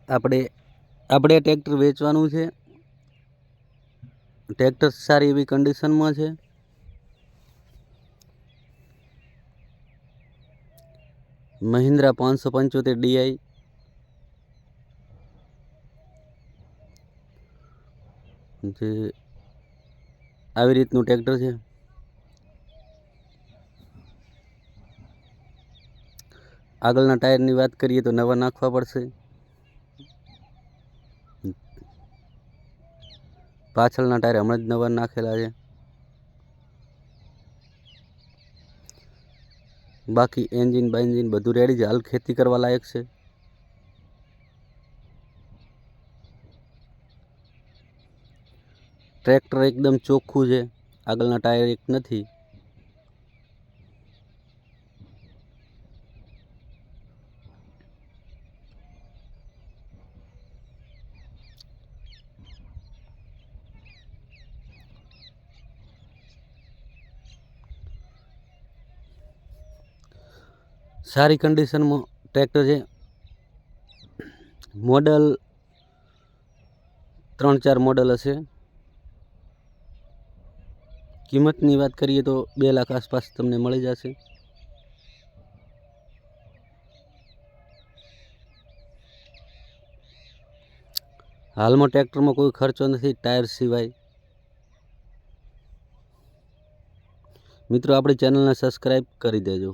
આપણે આપણે ટ્રેક્ટર વેચવાનું છે। ટ્રેક્ટર સારી એવી કન્ડિશનમાં છે। મહિન્દ્રા 575 DI જે આવી રીતનું ટ્રેક્ટર છે। આગળના ટાયરની વાત કરીએ તો નવા નાખવા પડશે। પાછળના ટાયર હમણાં જ નવા નાખેલા છે। બાકી એન્જિન બાન્જિન બધું રેડી છે, હાલ ખેતી કરવા લાયક છે। ટ્રેક્ટર એકદમ ચોખ્ખું છે, આગળના ટાયર એક નથી। સારી કન્ડિશનમાં ટ્રેક્ટર છે। મોડલ 3-4 મોડલ હશે। કિંમતની વાત કરીએ તો 2 લાખ આસપાસ તમને મળી જશે। હાલમાં ટ્રેક્ટરમાં કોઈ ખર્ચો નથી ટાયર સિવાય। મિત્રો આપણી ચેનલને સબસ્ક્રાઈબ કરી દેજો।